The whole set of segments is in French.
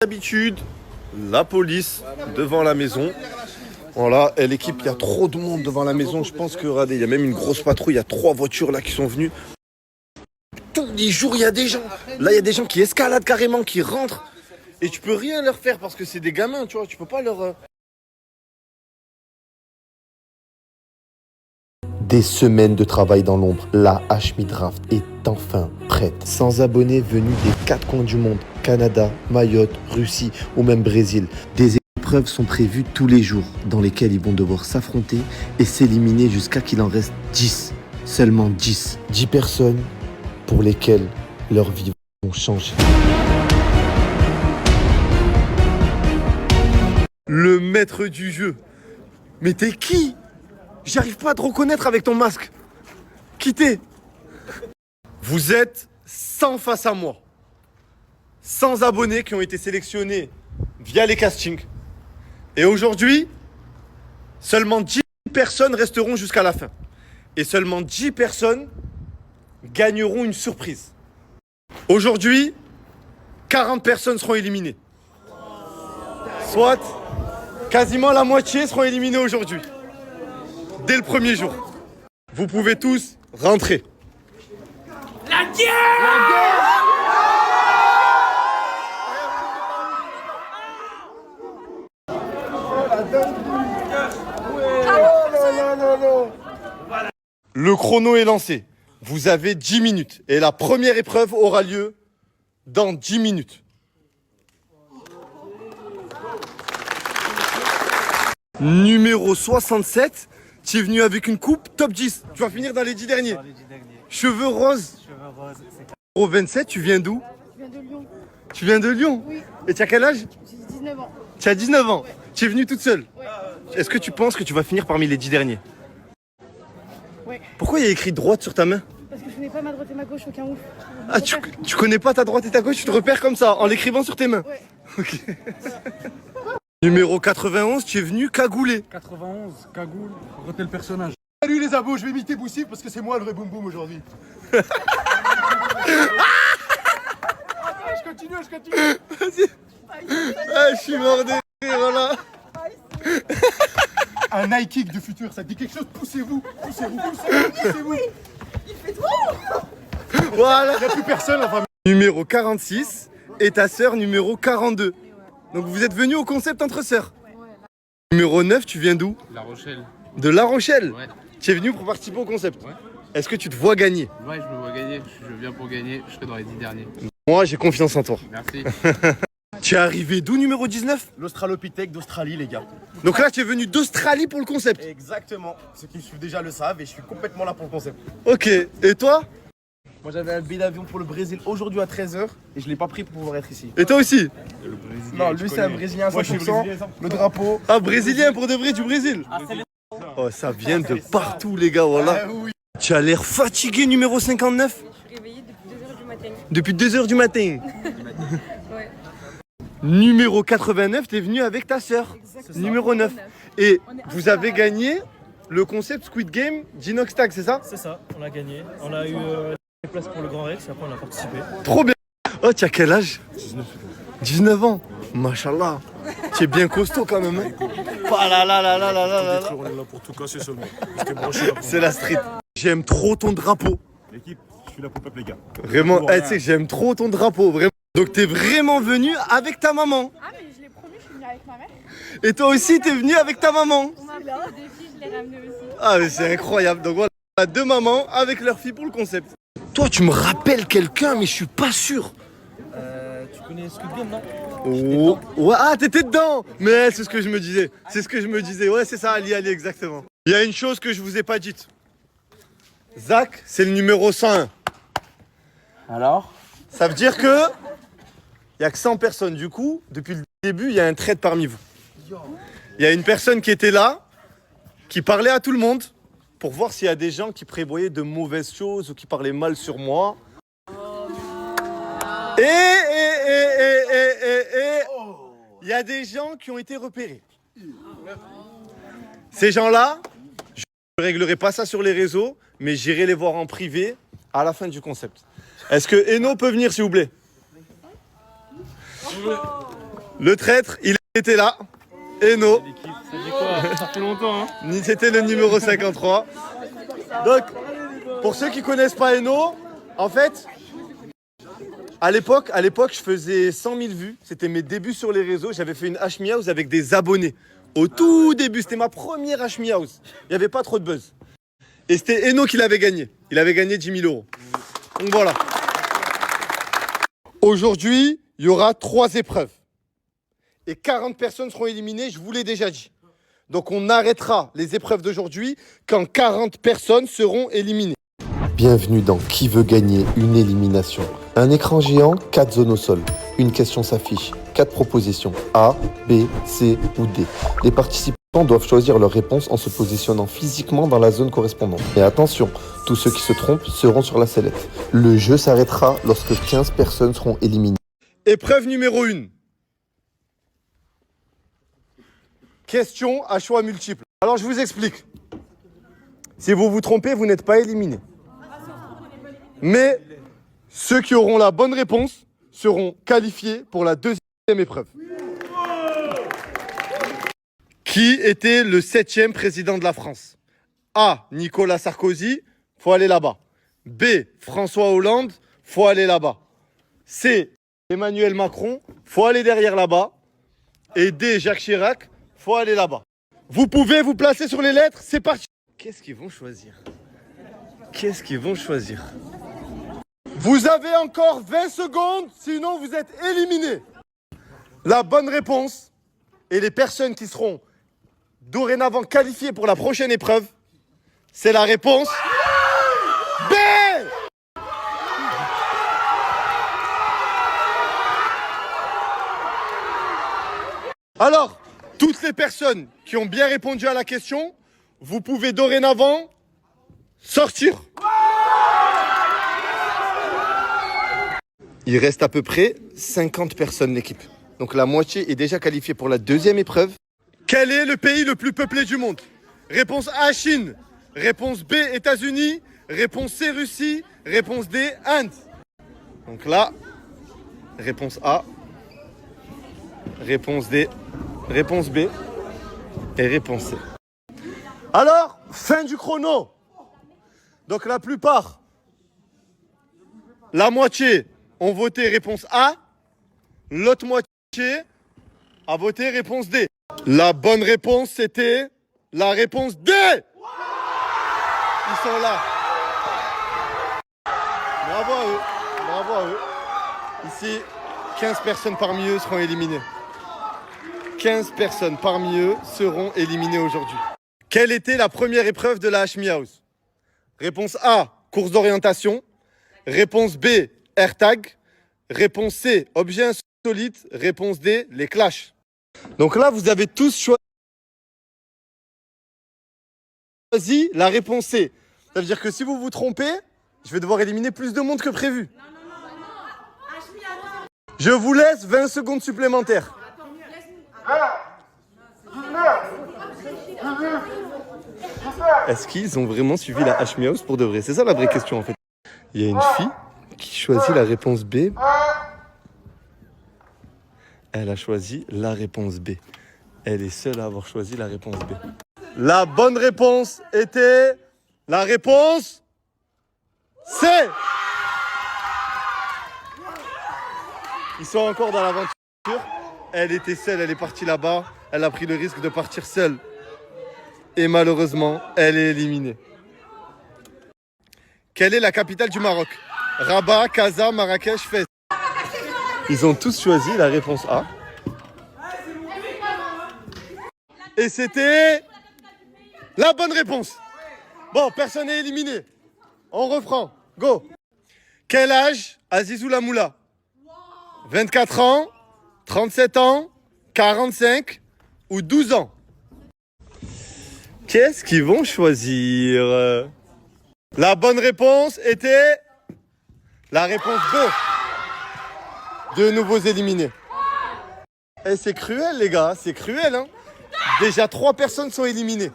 D'habitude, la police devant la maison. Voilà, et l'équipe, il y a trop de monde devant la maison. Je pense que, regardez, il y a même une grosse patrouille. Il y a 3 voitures là qui sont venues. Tous les jours, il y a des gens. Là, il y a des gens qui escaladent carrément, qui rentrent. Et tu peux rien leur faire parce que c'est des gamins, tu vois. Tu peux pas leur... Des semaines de travail dans l'ombre, la Hashmi Draft est enfin prête. 100 abonnés venus des 4 coins du monde, Canada, Mayotte, Russie ou même Brésil. Des épreuves sont prévues tous les jours dans lesquelles ils vont devoir s'affronter et s'éliminer jusqu'à qu'il en reste 10. Seulement 10. 10 personnes pour lesquelles leur vie va changer. Le maître du jeu. Mais t'es qui? J'arrive pas à te reconnaître avec ton masque. Qui t'es? Vous êtes 100 face à moi. 100 abonnés qui ont été sélectionnés via les castings. Et aujourd'hui, seulement 10 personnes resteront jusqu'à la fin. Et seulement 10 personnes gagneront une surprise. Aujourd'hui, 40 personnes seront éliminées. Soit quasiment la moitié seront éliminées aujourd'hui. Dès le premier jour. Vous pouvez tous rentrer. La guerre! Le chrono est lancé. Vous avez 10 minutes. Et la première épreuve aura lieu dans 10 minutes. Numéro 67. Tu es venu avec une coupe top 10. Tu vas finir dans les 10 derniers. Cheveux roses. Numéro 27, tu viens d'où? Je viens de Lyon. Tu viens de Lyon? Oui. Et tu as quel âge? J'ai 19 ans. Tu as 19 ans. Ouais. Tu es venu toute seule. Ouais. Est-ce que tu penses que tu vas finir parmi les 10 derniers? Ouais. Pourquoi il y a écrit droite sur ta main? Parce que je connais pas ma droite et ma gauche, aucun ouf. Ah, tu connais pas ta droite et ta gauche, tu te repères comme ça, en l'écrivant sur tes mains? Ouais. Ok. Numéro 91, tu es venu cagoulé. 91, cagoule, retenez le personnage. Salut les abos, je vais imiter Boussy parce que c'est moi le vrai boum boum aujourd'hui. Je continue. Vas-y. Ah, je suis mort de rire, voilà. Un high kick du futur, ça te dit quelque chose? Poussez-vous. Il fait trop. Voilà. Il n'y a plus personne en famille. Numéro 46 et ta sœur numéro 42. Donc vous êtes venus au concept entre sœurs. Numéro 9, tu viens d'où? La Rochelle. De La Rochelle. Ouais. Tu es venu pour participer au concept. Ouais. Est-ce que tu te vois gagner? Ouais, je me vois gagner. Je viens pour gagner. Je serai dans les 10 derniers. Moi, j'ai confiance en toi. Merci. Tu es arrivé d'où, numéro 19? L'Australopithèque d'Australie, les gars. Donc là, tu es venu d'Australie pour le concept. Exactement. Ceux qui me suivent déjà le savent et je suis complètement là pour le concept. Ok. Et toi? Moi j'avais un billet d'avion pour le Brésil aujourd'hui à 13h et je l'ai pas pris pour pouvoir être ici. Et toi aussi? Non, lui c'est un Brésilien à 100%. Le drapeau. Ah, brésilien pour de vrai du Brésil. Oh, ça vient de partout, les gars, voilà. Ah oui. Tu as l'air fatigué, numéro 59? Je suis réveillée depuis 2h du matin. Depuis 2h du matin. Ouais. Numéro 89, t'es venu avec ta sœur. Numéro 9. Et vous avez gagné le concept Squid Game d'Inox Tag, c'est ça? C'est ça, on a gagné. On a eu les places pour le Grand Rex et après on a participé. Trop bien. Oh, tu as quel âge? 19 ans. Machallah. Tu es bien costaud quand même. Hein. Ah là là là là là là là là. On est là pour tout casser seulement. C'était branché là pour C'est la street. J'aime trop ton drapeau. l'équipe. Je suis là pour le peuple, les gars. Vraiment, tu sais que j'aime trop ton drapeau. Vraiment. Donc t'es vraiment venu avec ta maman. Ah, mais je l'ai promis, je suis venue avec ma mère. Et toi aussi, t'es venu avec ta maman. On m'a pris des filles, je l'ai ramenée aussi. Ah, mais c'est incroyable. Donc voilà, on a 2 mamans avec leur fille pour le concept. Toi, tu me rappelles quelqu'un, mais je suis pas sûr. Tu connais Squid Game, non? Oh. Ouais, ah, t'étais dedans. Mais c'est ce que je me disais. C'est ce que je me disais. Ouais, c'est ça, Ali, exactement. Il y a une chose que je vous ai pas dite. Zach, c'est le numéro 101. Alors? Ça veut dire que il y a que 100 personnes. Du coup, depuis le début, il y a un trade parmi vous. Il y a une personne qui était là, qui parlait à tout le monde pour voir s'il y a des gens qui prévoyaient de mauvaises choses ou qui parlaient mal sur moi. Et il y a des gens qui ont été repérés. Ces gens-là, je ne réglerai pas ça sur les réseaux, mais j'irai les voir en privé à la fin du concept. Est-ce que Eno peut venir, s'il vous plaît? Le traître, il était là. Eno. Ça dit quoi? Ça fait longtemps, hein. C'était le numéro 53. Donc, pour ceux qui connaissent pas Eno, en fait, à l'époque, je faisais 100 000 vues. C'était mes débuts sur les réseaux. J'avais fait une Hashmi House avec des abonnés. Au tout début, c'était ma première Hashmi House. Il n'y avait pas trop de buzz. Et c'était Eno qui l'avait gagné. Il avait gagné 10 000 euros. Donc voilà. Aujourd'hui, il y aura 3 épreuves. Et 40 personnes seront éliminées, je vous l'ai déjà dit. Donc on arrêtera les épreuves d'aujourd'hui quand 40 personnes seront éliminées. Bienvenue dans Qui veut gagner une élimination. Un écran géant, 4 zones au sol. Une question s'affiche, 4 propositions, A, B, C ou D. Les participants doivent choisir leur réponse en se positionnant physiquement dans la zone correspondante. Et attention, tous ceux qui se trompent seront sur la sellette. Le jeu s'arrêtera lorsque 15 personnes seront éliminées. Épreuve numéro 1. Question à choix multiples. Alors je vous explique. Si vous vous trompez, vous n'êtes pas éliminé. Mais ceux qui auront la bonne réponse seront qualifiés pour la deuxième épreuve. Qui était le 7e président de la France? A. Nicolas Sarkozy, faut aller là-bas. B. François Hollande, faut aller là-bas. C. Emmanuel Macron, faut aller derrière là-bas. Et D. Jacques Chirac, faut aller là-bas. Vous pouvez vous placer sur les lettres, c'est parti. Qu'est-ce qu'ils vont choisir? Qu'est-ce qu'ils vont choisir? Vous avez encore 20 secondes, sinon vous êtes éliminés. La bonne réponse et les personnes qui seront dorénavant qualifiées pour la prochaine épreuve, c'est la réponse B. Alors, toutes les personnes qui ont bien répondu à la question, vous pouvez dorénavant sortir. Il reste à peu près 50 personnes l'équipe. Donc la moitié est déjà qualifiée pour la deuxième épreuve. Quel est le pays le plus peuplé du monde? Réponse A, Chine. Réponse B, États-Unis. Réponse C, Russie. Réponse D, Inde. Donc là, réponse A. Réponse D. Réponse B. Et réponse C. Alors, fin du chrono. Donc la plupart, la moitié ont voté réponse A. L'autre moitié a voté réponse D. La bonne réponse, c'était la réponse D. Ils sont là. Bravo à eux. Bravo à eux. Ici, 15 personnes parmi eux seront éliminées. 15 personnes parmi eux seront éliminées aujourd'hui. Quelle était la première épreuve de la Hashmi House? Réponse A, course d'orientation. Réponse B, AirTag. Réponse C, objet insolite. Réponse D, les clashs. Donc là, vous avez tous choisi la réponse C. Ça veut dire que si vous vous trompez, je vais devoir éliminer plus de monde que prévu. Je vous laisse 20 secondes supplémentaires. Est-ce qu'ils ont vraiment suivi la Hashmi House pour de vrai? C'est ça la vraie question en fait. Il y a une fille qui choisit la réponse B. Elle a choisi la réponse B. Elle est seule à avoir choisi la réponse B. La bonne réponse était la réponse C. Ils sont encore dans l'aventure. Elle était seule, elle est partie là-bas. Elle a pris le risque de partir seule. Et malheureusement, elle est éliminée. Quelle est la capitale du Maroc? Rabat, Casa, Marrakech, Fès. Ils ont tous choisi la réponse A. Et c'était la bonne réponse. Bon, personne n'est éliminé. On reprend. Go. Quel âge a Zizou Lamoula? 24 ans, 37 ans, 45 ou 12 ans? Qu'est-ce qu'ils vont choisir? La bonne réponse était la réponse B. De nouveaux éliminés. Et c'est cruel les gars, c'est cruel hein. Déjà 3 personnes sont éliminées.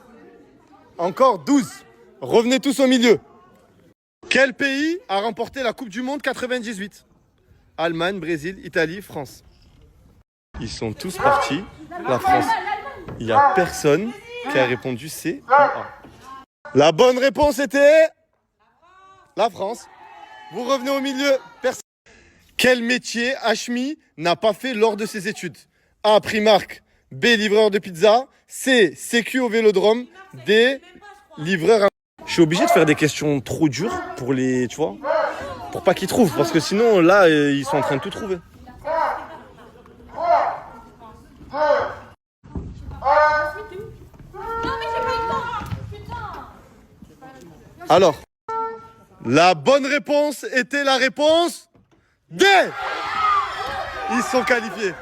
Encore 12. Revenez tous au milieu. Quel pays a remporté la Coupe du Monde 98? Allemagne, Brésil, Italie, France. Ils sont tous partis. La France. Il n'y a personne qui a répondu C ou A. La bonne réponse était la France. Vous revenez au milieu. Personne. Quel métier Hashmi n'a pas fait lors de ses études? A. Primark. B. Livreur de pizza. C. Sécu au vélodrome. D. Livreur à... Je suis obligé de faire des questions trop dures pour les... Tu vois? Pour pas qu'ils trouvent. Parce que sinon, là, ils sont en train de tout trouver. Alors, la bonne réponse était la réponse D. Ils sont qualifiés.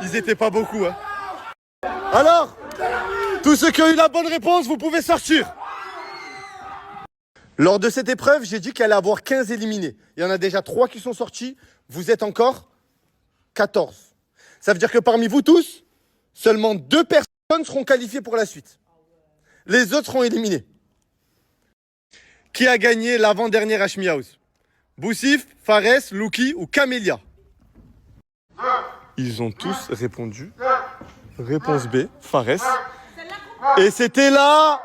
Ils étaient pas beaucoup, hein. Alors, tous ceux qui ont eu la bonne réponse, vous pouvez sortir. Lors de cette épreuve, j'ai dit qu'il allait y avoir 15 éliminés. Il y en a déjà 3 qui sont sortis. Vous êtes encore 14. Ça veut dire que parmi vous tous, seulement 2 personnes seront qualifiées pour la suite. Les autres seront éliminés. Qui a gagné l'avant-dernière Hashmi House? Boussif, Fares, Louki ou Camélia? Ils ont tous répondu. Réponse B, Fares. Et c'était la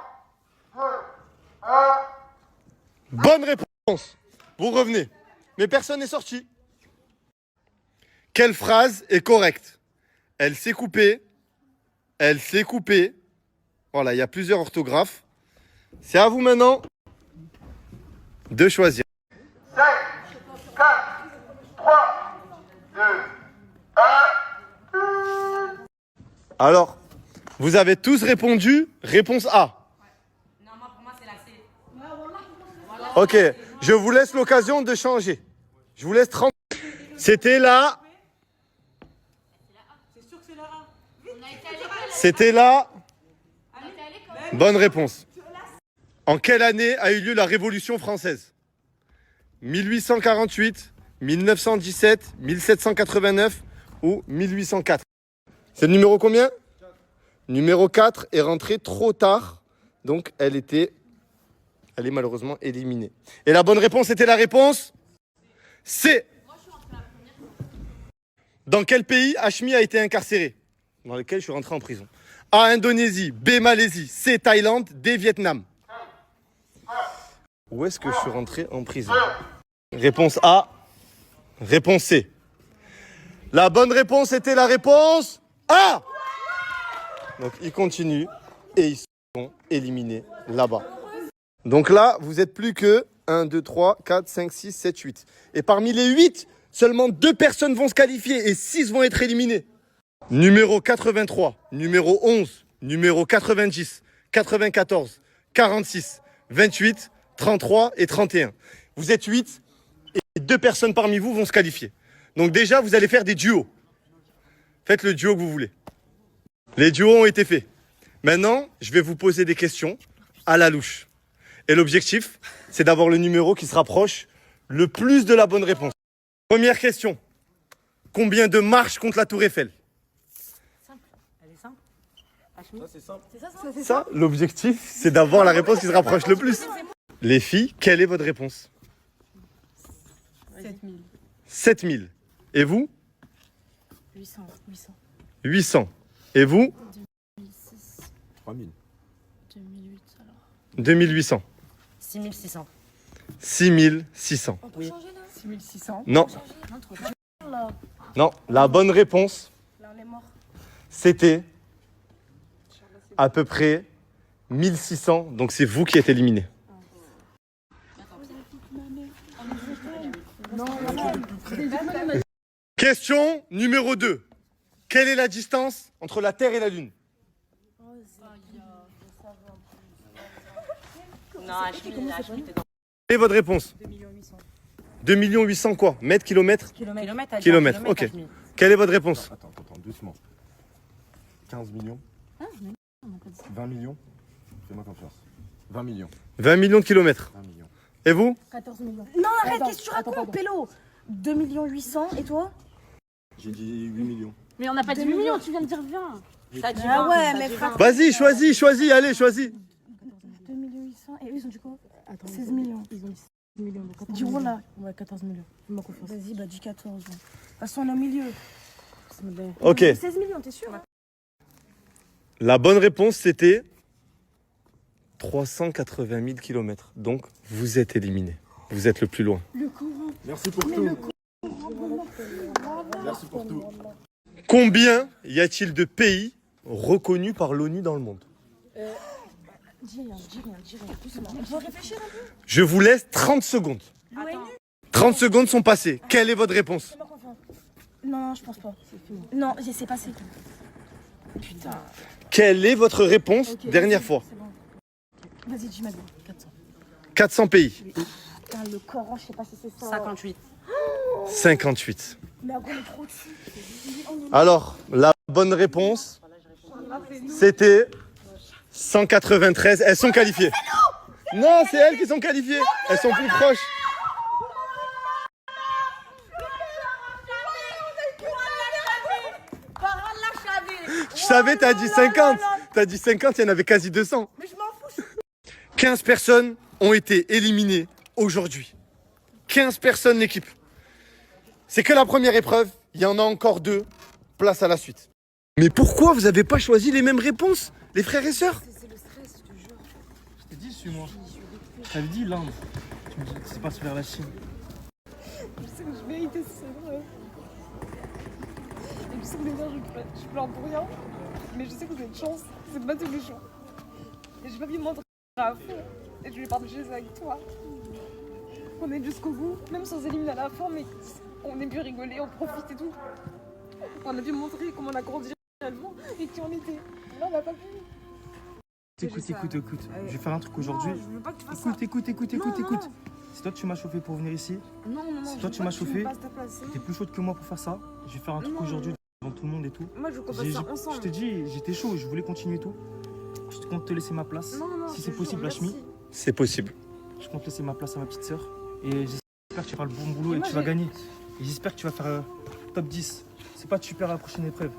bonne réponse. Vous revenez. Mais personne n'est sorti. Quelle phrase est correcte? Elle s'est coupée. Elle s'est coupée. Voilà, il y a plusieurs orthographes. C'est à vous maintenant de choisir. 5, 4, 3, 2, 1. Alors, vous avez tous répondu réponse A. Non, moi, pour moi, c'est la C. Ok, je vous laisse l'occasion de changer. Je vous laisse 30. C'était la... C'était la... Bonne réponse. En quelle année a eu lieu la Révolution française? 1848, 1917, 1789 ou 1804? C'est le numéro combien? Numéro 4 est rentrée trop tard. Donc elle est malheureusement éliminée. Et la bonne réponse était la réponse C. Dans quel pays Hashmi a été incarcéré? Dans lequel je suis rentré en prison. A. Indonésie. B. Malaisie. C. Thaïlande. D. Vietnam. Où est-ce que je suis rentré en prison? Réponse A. Réponse C. La bonne réponse était la réponse A. Donc ils continuent et ils sont éliminés là-bas. Donc là, vous êtes plus que 1, 2, 3, 4, 5, 6, 7, 8. Et parmi les 8, seulement 2 personnes vont se qualifier et 6 vont être éliminées. Numéro 83, numéro 11, numéro 90, 94, 46, 28, 33 et 31. Vous êtes 8 et 2 personnes parmi vous vont se qualifier. Donc déjà, vous allez faire des duos. Faites le duo que vous voulez. Les duos ont été faits. Maintenant, je vais vous poser des questions à la louche. Et l'objectif, c'est d'avoir le numéro qui se rapproche le plus de la bonne réponse. Première question. Combien de marches contre la Tour Eiffel? Elle est simple. Ça, c'est simple. C'est ça. Ça, l'objectif, c'est d'avoir la réponse qui se rapproche le plus. Les filles, quelle est votre réponse? 7000. 7000. Et vous? 800. 800. Et vous? 3000. 2008 alors. 2800. 6600. 6600. Oui. 6600. Non. Non, la bonne réponse, Là on est mort. c'était à peu près 1600. Donc c'est vous qui êtes éliminé. Question numéro 2. Quelle est la distance entre la Terre et la Lune? Non, Hashmi, t'es dans Quelle est votre réponse? 2 800 quoi? Mètres, kilomètres? kilomètres. Kilomètres, ok. Quelle est votre réponse? Attends, doucement. 15 millions. 20 millions. Fais-moi confiance. 20 millions. 20 millions de kilomètres. 20 millions. Et vous? 14 millions. Non, arrête, qu'est-ce que tu racontes, Pélo? 2 800 000 et toi? J'ai dit 8 millions. Mais on n'a pas dit 8 millions, tu viens de dire 20. T'as dit Ah 20, ouais, t'as mais dit frère. 20. Vas-y, choisis, allez, choisis. 2 800 000 et eux ils ont dit quoi? 16 millions. Ils ont dit 16 millions. Dis voilà. Ouais, 14 millions. Fais-moi confiance. Vas-y, bah dis 14. De toute façon, on est au milieu. Ok. 16 millions, t'es sûr? La bonne réponse, c'était 380 000 km. Donc, vous êtes éliminé. Vous êtes le plus loin. Le courant. Merci pour tout. Merci pour tout. Combien y a-t-il de pays reconnus par l'ONU dans le monde? Dis rien. Doucement. Je dois réfléchir un peu. Je vous laisse 30 secondes. 30 secondes sont passées. Quelle est votre réponse? Non, je pense pas. Non, c'est passé. Putain. Quelle est votre réponse Ok, dernière vas-y, fois? c'est bon. Vas-y, dis-moi. 400. 400 pays. Putain, le Coran, je sais pas si c'est ça. 58. 58. Mais après, on est trop dessus. Alors, la bonne réponse, c'était 193. Elles sont qualifiées. Non, c'est elles qui sont qualifiées. Elles sont plus proches. Je savais, t'as dit 50. T'as dit 50, il y en avait quasi 200. Mais je m'en fous. 15 personnes ont été éliminées aujourd'hui. 15 personnes l'équipe. C'est que la première épreuve. Il y en a encore 2. Place à la suite. Mais pourquoi vous n'avez pas choisi les mêmes réponses, les frères et sœurs? C'est le stress, je te jure. Je t'ai dit, suis-moi. Je t'avais dit l'Inde. Tu me dis que c'est pas vers la Chine. Je sais que je méritais, c'est vrai. Et je sais que déjà, je pleure pour rien. Mais je sais que vous avez de chance. C'est pas tous les jours. Et j'ai pas envie de montrer à fond. Et je voulais partager ça avec toi. On est jusqu'au bout, même sans éliminer à la fin, mais on est pu rigoler, on profite et tout. On a pu montrer comment on a grandi réellement et qui on était. Là, on n'a pas pu. Écoute. Je vais faire un truc aujourd'hui. Non, je veux pas que tu fasses ça. Écoute. C'est toi tu m'as chauffé pour venir ici. Non. C'est je toi veux tu pas m'as que chauffé. me passes ta place. T'es plus chaude que moi pour faire ça. Je vais faire un truc Non. aujourd'hui devant tout le monde et tout. Moi, je veux qu'on fasse J'ai- ça Je ensemble. t'ai dit, j'étais chaud, je voulais continuer tout. Je compte te laisser ma place. Non, Si je c'est te possible, jure, Hachmi. merci. C'est possible. Je compte laisser ma place à ma petite sœur. Et j'espère que tu feras le bon boulot et moi, que tu vas j'ai- gagner. Et j'espère que tu vas faire top 10. C'est pas que tu perds à la prochaine épreuve.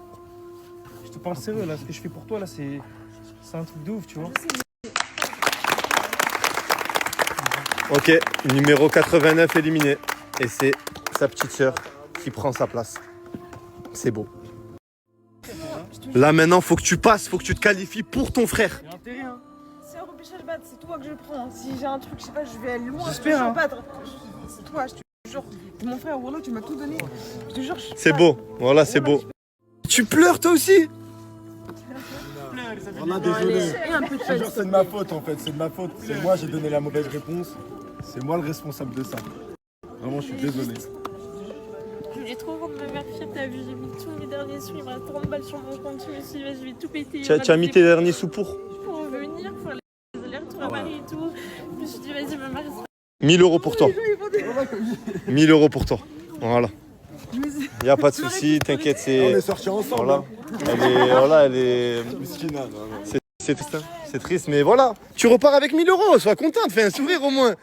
Je te parle sérieux là, ce que je fais pour toi là, c'est un truc de ouf, tu vois. Ok, numéro 89 éliminé. Et c'est sa petite sœur qui prend sa place. C'est beau. Là maintenant, faut que tu passes, faut que tu te qualifies pour ton frère. Il y a intérêt, hein. C'est un repêchage battre, c'est toi que je prends. Si j'ai un truc, je sais pas, je vais aller loin. J'espère, hein. Battre. C'est toi, je te jure. Mon frère Wallo, tu m'as tout donné. Je te jure. C'est beau, voilà, c'est beau. Tu pleures toi aussi? Voilà, désolé. Et un peu de Je te jure, c'est de ma faute en fait, c'est de ma faute. C'est moi, j'ai donné la mauvaise réponse. C'est moi le responsable de ça. Vraiment, je suis désolé. Je voulais trop rendre ma mère fière, t'as vu, j'ai mis tous mes derniers sous, il me reste 30 balles sur mon compte, je me suis dit, vas-y, je vais tout péter. Tu as mis tes derniers sous pour venir, pour les allers-retours à Paris et tout. Je me suis dit, vas-y, ma mère, elle sera 1000 euros pour toi. 1000 euros pour toi. Voilà. Y a pas de souci, t'inquiète, On c'est. est sortis ensemble. Voilà. Elle est. Miskina, non, non. C'est triste, hein. C'est triste, mais voilà. Tu repars avec 1000 euros, sois contente, fais un sourire au moins.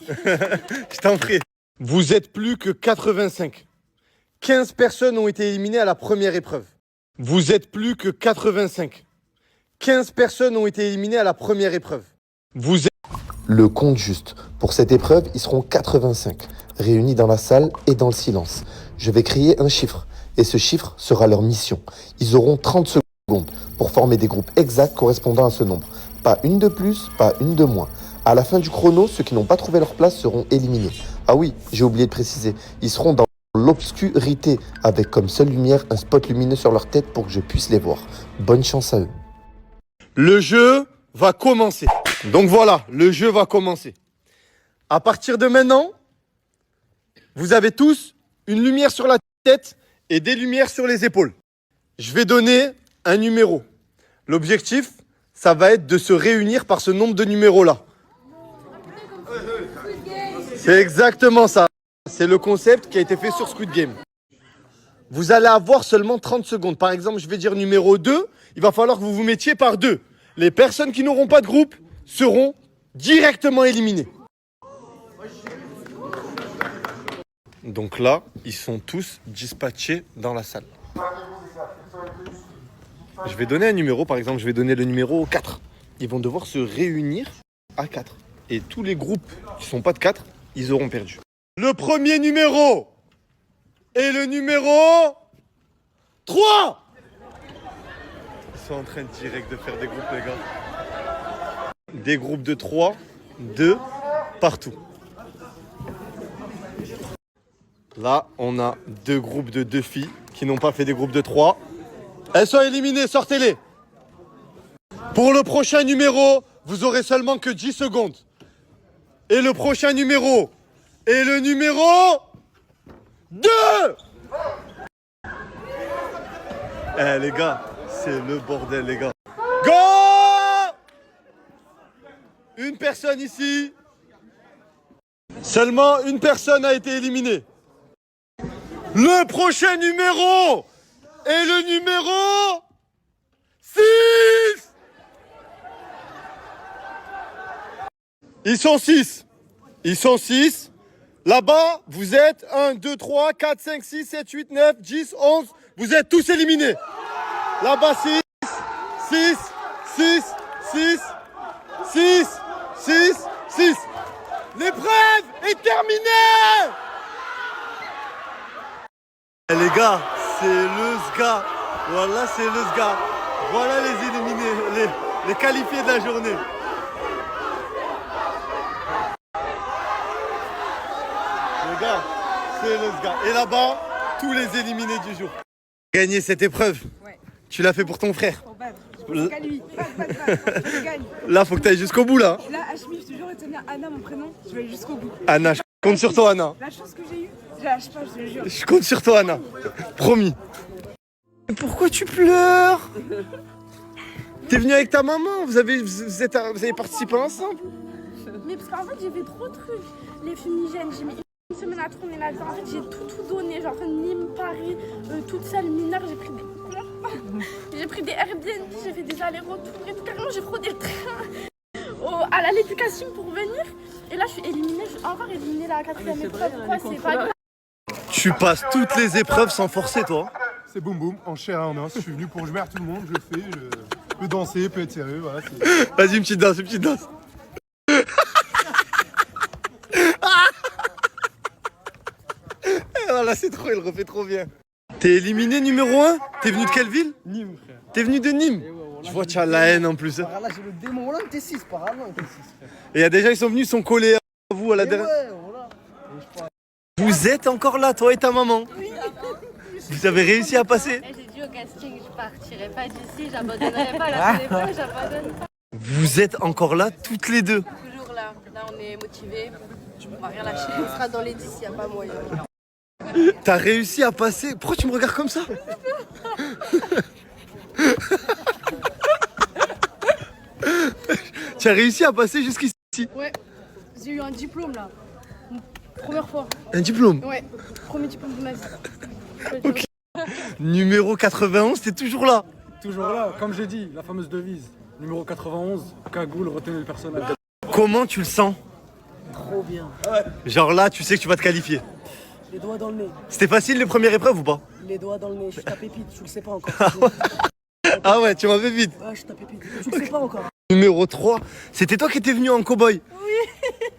Je t'en prie. Vous êtes plus que 85. 15 personnes ont été éliminées à la première épreuve. Vous êtes plus que 85. 15 personnes ont été éliminées à la première épreuve. Vous êtes... Le compte juste. Pour cette épreuve, ils seront 85, réunis dans la salle et dans le silence. Je vais crier un chiffre, et ce chiffre sera leur mission. Ils auront 30 secondes pour former des groupes exacts correspondant à ce nombre. Pas une de plus, pas une de moins. À la fin du chrono, ceux qui n'ont pas trouvé leur place seront éliminés. Ah oui, j'ai oublié de préciser, ils seront dans l'obscurité, avec comme seule lumière un spot lumineux sur leur tête pour que je puisse les voir. Bonne chance à eux. Le jeu va commencer. Donc voilà, le jeu va commencer. À partir de maintenant, vous avez tous une lumière sur la tête et des lumières sur les épaules. Je vais donner un numéro. L'objectif, ça va être de se réunir par ce nombre de numéros-là. C'est exactement ça. C'est le concept qui a été fait sur Squid Game. Vous allez avoir seulement 30 secondes. Par exemple, je vais dire numéro 2. Il va falloir que vous vous mettiez par 2. Les personnes qui n'auront pas de groupe seront directement éliminées. Donc là, ils sont tous dispatchés dans la salle. Je vais donner un numéro, par exemple, je vais donner le numéro 4. Ils vont devoir se réunir à 4. Et tous les groupes qui ne sont pas de 4, ils auront perdu. Le premier numéro est le numéro 3. Ils sont en train direct de faire des groupes, les gars. Des groupes de 3, 2, partout. Là, on a 2 groupes de 2 filles qui n'ont pas fait des groupes de 3. Elles sont éliminées, sortez-les. Pour le prochain numéro, vous aurez seulement que 10 secondes. Et le prochain numéro est le numéro 2. Eh les gars, c'est le bordel les gars. Go! Une personne ici. Seulement une personne a été éliminée. Le prochain numéro est le numéro 6. Ils sont 6. Ils sont 6. Là-bas, vous êtes 1, 2, 3, 4, 5, 6, 7, 8, 9, 10, 11. Vous êtes tous éliminés. Là-bas, 6, 6, 6, 6, 6, 6, 6. L'épreuve est terminée. Les gars, c'est le SGA. Voilà, c'est le SGA. Voilà les éliminés, les qualifiés de la journée. Les gars, c'est le SGA. Et là-bas, tous les éliminés du jour. Gagner cette épreuve. Ouais. Tu l'as fait pour ton frère. Pour battre. Je pense qu'à lui. Je gagne. Là, faut que tu ailles jusqu'au bout, là. Là, Hachmi, je te jure, retenir Anna, mon prénom, je vais aller jusqu'au bout. Anna, je compte sur toi, Anna. La chance que j'ai eue, je la lâche pas, je te le jure. Je compte sur toi, Anna. Promis. Pourquoi tu pleures? T'es venu avec ta maman, vous avez participé ensemble. Mais parce qu'en fait, j'ai fait trop de trucs. Les fumigènes, j'ai mis une semaine à tourner là-dedans. En fait, j'ai tout donné. Genre Nîmes, Paris, toute seule mineure, j'ai pris des cours. J'ai pris des Airbnb, j'ai fait des allers-retours et tout. Carrément, j'ai fraudé le train à l'éducation pour venir. Et là, je suis éliminée. Je suis encore éliminée la 4e épreuve. Quoi, c'est pas grave. Tu passes toutes les épreuves sans forcer, toi. C'est boum boum, en chair et en os. Je suis venu pour jouer à tout le monde, je le fais. Je peux danser, peut être sérieux. Voilà, vas-y, une petite danse, une petite danse. Voilà, c'est trop, il refait trop bien. T'es éliminé numéro 1? T'es venu de quelle ville? Nîmes, frère. T'es venu de Nîmes? Je vois, tu as la haine en plus. Par là, j'ai le démon. Voilà, t'es 6, par là, t'es 6, frère. Et il y a des gens, ils sont venus, ils sont collés à vous à la dernière. Ouais, voilà. Vous êtes encore là, toi et ta maman? Oui. Vous avez réussi à passer? J'ai dit au casting, je partirai pas d'ici, j'abandonnerai pas la téléphone, j'abandonne pas. Vous êtes encore là, toutes les deux? Toujours là. Là, on est motivés. On va rien lâcher. On sera dans les 10, il n'y a pas moyen. T'as réussi à passer? Pourquoi tu me regardes comme ça? Tu as réussi à passer jusqu'ici? Ouais. J'ai eu un diplôme là. Première fois. Un diplôme? Ouais. Premier diplôme de ma vie. Ok. Numéro 91, t'es toujours là? Toujours là, comme j'ai dit, la fameuse devise. Numéro 91, cagoule, retenez le personnage. Comment tu le sens? Trop bien. Genre là, tu sais que tu vas te qualifier. Les doigts dans le nez. C'était facile les premières épreuves ou pas? Les doigts dans le nez, je suis ta pépite, tu le sais pas encore. Ah ouais, tu m'as fait vite. Ouais, je suis ta pépite, tu le sais pas encore. Numéro 3, c'était toi qui étais venu en cow-boy?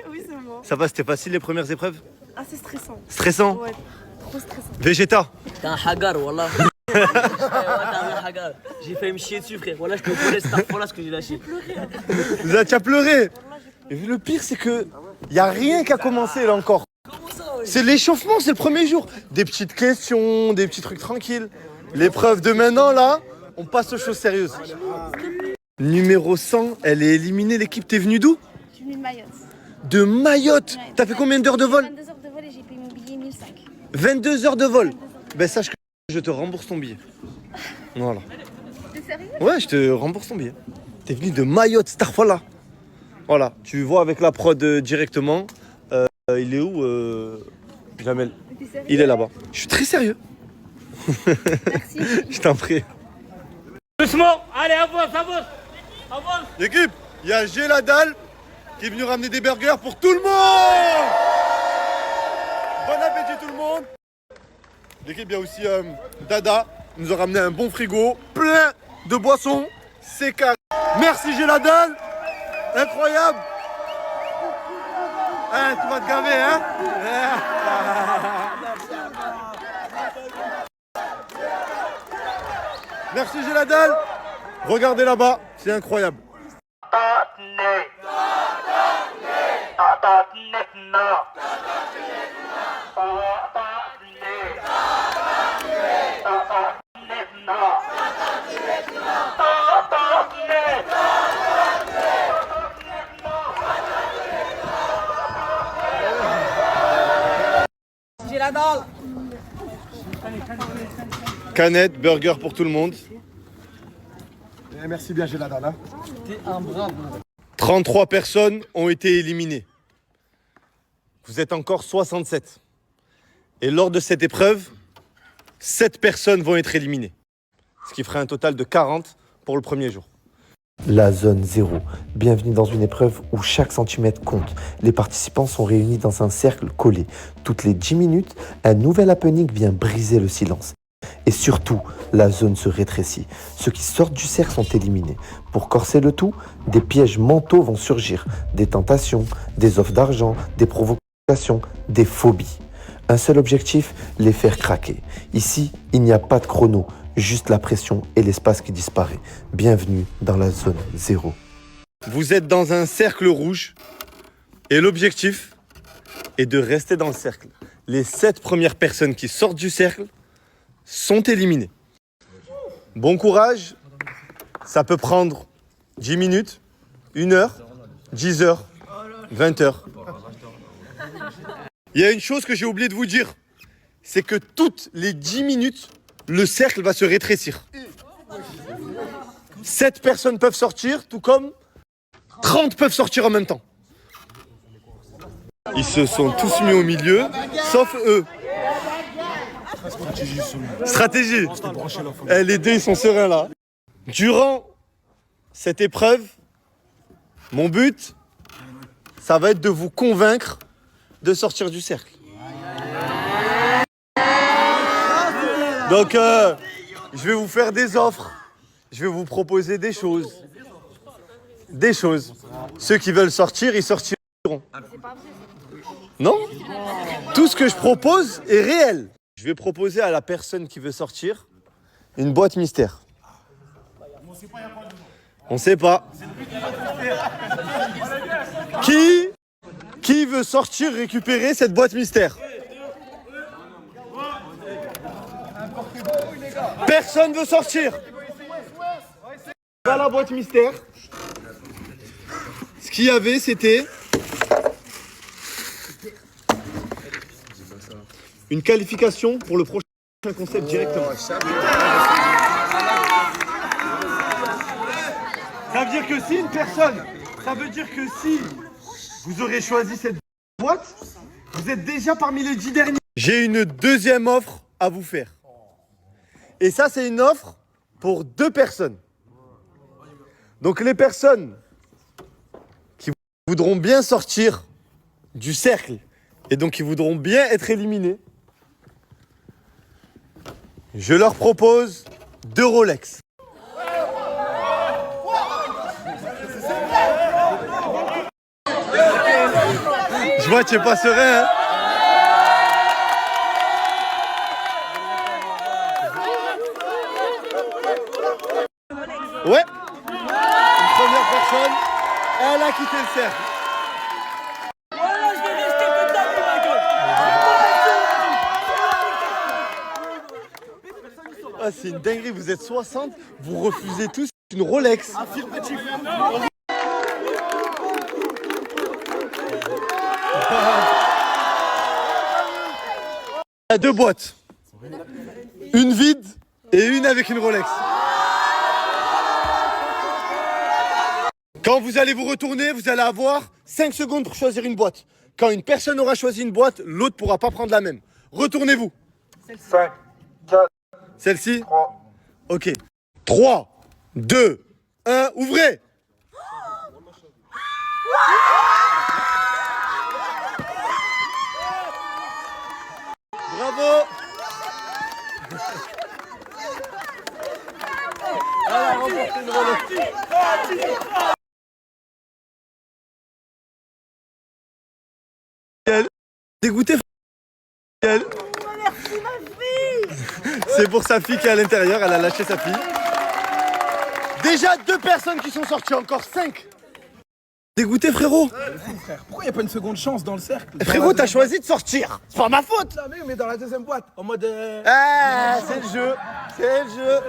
Oui, c'est moi. Ça va, c'était facile les premières épreuves? Ah, c'est stressant. Stressant? Ouais, trop stressant. Végéta? T'es un hagar, wallah. Ouais, t'es un hagar. J'ai failli me chier dessus, frère. Voilà, je te connais cette fois-là ce que j'ai lâché. Tu as pleuré? Et le pire, c'est que y a rien qui a commencé là encore. C'est l'échauffement, c'est le premier jour. Des petites questions, des petits trucs tranquilles. L'épreuve de maintenant, là, on passe aux choses sérieuses. Numéro 100, elle est éliminée. L'équipe, t'es venue d'où? Je suis venue de Mayotte. De Mayotte? T'as fait combien d'heures de vol? 22 heures de vol et j'ai payé mon billet 1005. 22 heures de vol. Ben sache que je te rembourse ton billet. Voilà. T'es sérieux? Ouais, je te rembourse ton billet. T'es venu de Mayotte, Starfala. Voilà, tu vois avec la prod directement. Il est où Jamel? Il est là-bas. Je suis très sérieux. Merci. Je t'en prie. Doucement, allez, avance, avance. Avance. L'équipe, il y a Géladal qui est venu ramener des burgers pour tout le monde. Bon appétit tout le monde. L'équipe, il y a aussi Dada. Il nous a ramené un bon frigo, plein de boissons. C'est carré. Merci Géladal. Incroyable. Hein, tu vas te gaver, hein? Merci Géladal. Regardez là-bas, c'est incroyable. J'ai la dalle. Canette, burger pour tout le monde. Eh, merci bien, j'ai la dalle. Hein. T'es un brave. 33 personnes ont été éliminées. Vous êtes encore 67. Et lors de cette épreuve, 7 personnes vont être éliminées. Ce qui ferait un total de 40 pour le premier jour. La zone 0. Bienvenue dans une épreuve où chaque centimètre compte. Les participants sont réunis dans un cercle collé. Toutes les 10 minutes, un nouvel happening vient briser le silence. Et surtout, la zone se rétrécit. Ceux qui sortent du cercle sont éliminés. Pour corser le tout, des pièges mentaux vont surgir. Des tentations, des offres d'argent, des provocations, des phobies. Un seul objectif, les faire craquer. Ici, il n'y a pas de chrono, juste la pression et l'espace qui disparaît. Bienvenue dans la zone 0. Vous êtes dans un cercle rouge et l'objectif est de rester dans le cercle. Les 7 premières personnes qui sortent du cercle sont éliminées. Bon courage, ça peut prendre 10 minutes, 1 heure, 10 heures, 20 heures. Il y a une chose que j'ai oublié de vous dire, c'est que toutes les 10 minutes, le cercle va se rétrécir. 7 personnes peuvent sortir, tout comme 30 peuvent sortir en même temps. Ils se sont tous mis au milieu, sauf eux. Stratégie. Eh, les deux, ils sont sereins là. Durant cette épreuve, mon but, ça va être de vous convaincre de sortir du cercle. Donc, je vais vous faire des offres. Je vais vous proposer des choses. Des choses. Ceux qui veulent sortir, ils sortiront. Non? Tout ce que je propose est réel. Je vais proposer à la personne qui veut sortir une boîte mystère. On sait pas. Qui veut sortir récupérer cette boîte mystère? Personne veut sortir. Voilà la boîte mystère. Ce qu'il y avait, c'était une qualification pour le prochain concept directement. Ça veut dire que si une personne, ça veut dire que si vous aurez choisi cette boîte, vous êtes déjà parmi les 10 derniers. J'ai une deuxième offre à vous faire. Et ça, c'est une offre pour 2 personnes. Donc les personnes qui voudront bien sortir du cercle et donc qui voudront bien être éliminées, je leur propose 2 Rolex. Je vois que tu n'es pas serein, hein? Ouais. Une première personne, elle a quitté le cercle. Voilà, je vais rester toute la nuit, ma gueule. Ah, c'est une dinguerie, vous êtes 60, vous refusez tous une Rolex. Affirmatif. Il y a 2 boîtes. Une vide et une avec une Rolex. Quand vous allez vous retourner, vous allez avoir 5 secondes pour choisir une boîte. Quand une personne aura choisi une boîte, l'autre ne pourra pas prendre la même. Retournez-vous. 5, 4, Celle-ci? 3. Ok. 3, 2, 1, ouvrez! Bravo! Elle a remporté une Rolex. Dégoûté. C'est pour sa fille qui est à l'intérieur, elle a lâché sa fille. Déjà 2 personnes qui sont sorties, encore 5. Dégoûté, frérot? Pourquoi y a pas une seconde chance dans le cercle? Frérot, t'as choisi de sortir. C'est pas ma faute. Mais dans la deuxième boîte, en mode. Ah, c'est le jeu. C'est le jeu.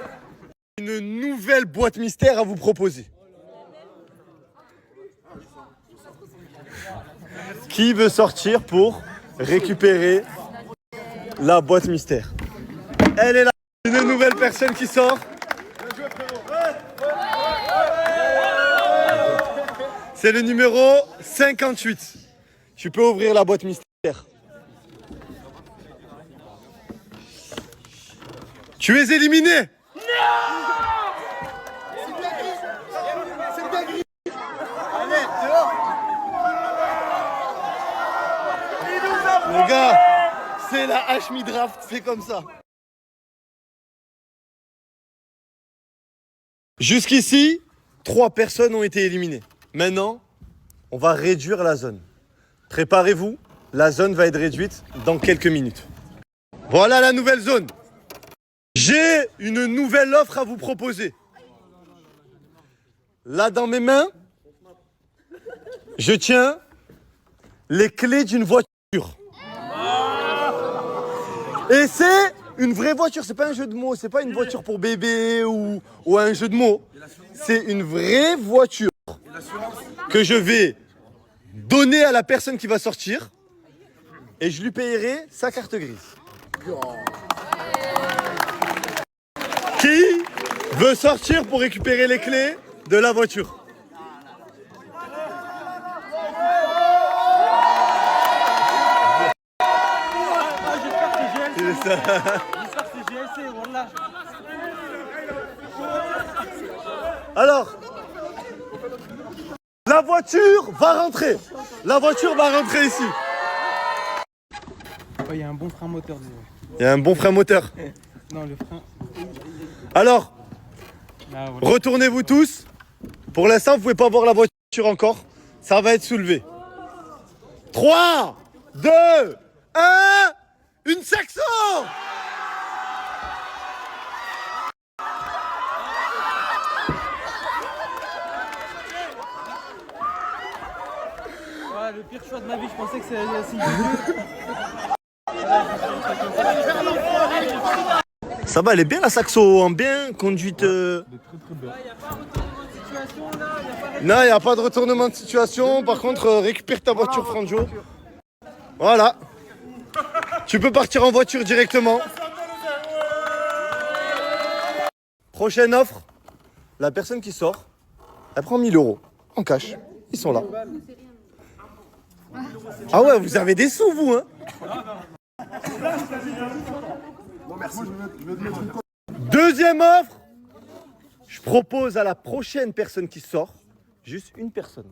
Une nouvelle boîte mystère à vous proposer. Qui veut sortir pour récupérer la boîte mystère? Elle est là. Une nouvelle personne qui sort. C'est le numéro 58. Tu peux ouvrir la boîte mystère. Tu es éliminé. Les gars, c'est la Hashmi Draft, c'est comme ça. Jusqu'ici, 3 personnes ont été éliminées. Maintenant, on va réduire la zone. Préparez-vous, la zone va être réduite dans quelques minutes. Voilà la nouvelle zone. J'ai une nouvelle offre à vous proposer. Là, dans mes mains, je tiens les clés d'une voiture. Et c'est une vraie voiture, c'est pas un jeu de mots, c'est pas une voiture pour bébé ou un jeu de mots. C'est une vraie voiture que je vais donner à la personne qui va sortir et je lui payerai sa carte grise. Qui veut sortir pour récupérer les clés de la voiture? Alors, la voiture va rentrer. La voiture va rentrer ici. Il y a un bon frein moteur. Il y a un bon frein moteur. Non, le frein. Alors, Ah, voilà. retournez-vous tous. Pour l'instant, vous pouvez pas voir la voiture encore. Ça va être soulevé. 3, 2, 1, une saxo! Ouais, le pire choix de ma vie, je pensais que c'est le signe de Dieu. Ça va, elle est bien la saxo, en bien conduite. Non, il n'y a pas de retournement de situation. Par contre, récupère ta voiture, Franjo. Voilà. Tu peux partir en voiture directement. Prochaine offre. La personne qui sort, elle prend 1000 € en cash. Ils sont là. Ah ouais, vous avez des sous, vous, hein? Deuxième offre. Je propose à la prochaine personne qui sort, juste une personne,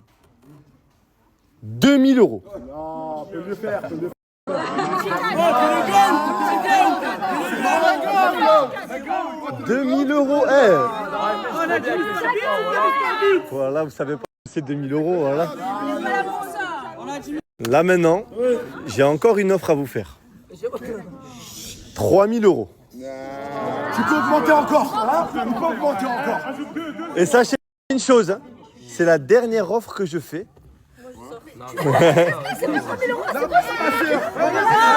2000 €. Non, peut le faire, peut le faire. 2000 €, eh. Voilà, vous savez pas c'est 2000 €, voilà. Là maintenant, j'ai encore une offre à vous faire. 3000 €. Tu peux augmenter encore, hein? Tu peux augmenter encore. Et sachez une chose, hein, c'est la dernière offre que je fais.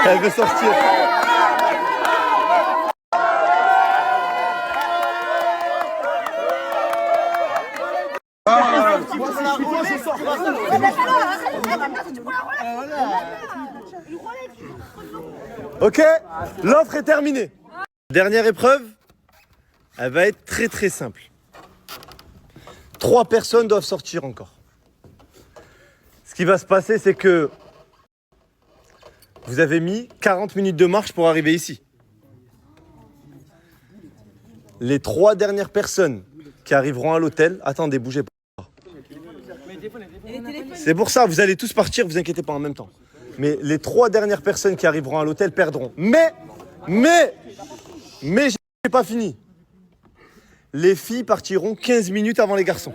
Elle veut sortir. Ok, l'offre est terminée. Dernière épreuve, elle va être très très simple. 3 personnes doivent sortir encore. Ce qui va se passer, c'est que vous avez mis 40 minutes de marche pour arriver ici. Les 3 dernières personnes qui arriveront à l'hôtel, attendez, bougez pas. C'est pour ça, vous allez tous partir, vous inquiétez pas en même temps. Mais les 3 dernières personnes qui arriveront à l'hôtel perdront. Mais, j'ai pas fini. Les filles partiront 15 minutes avant les garçons.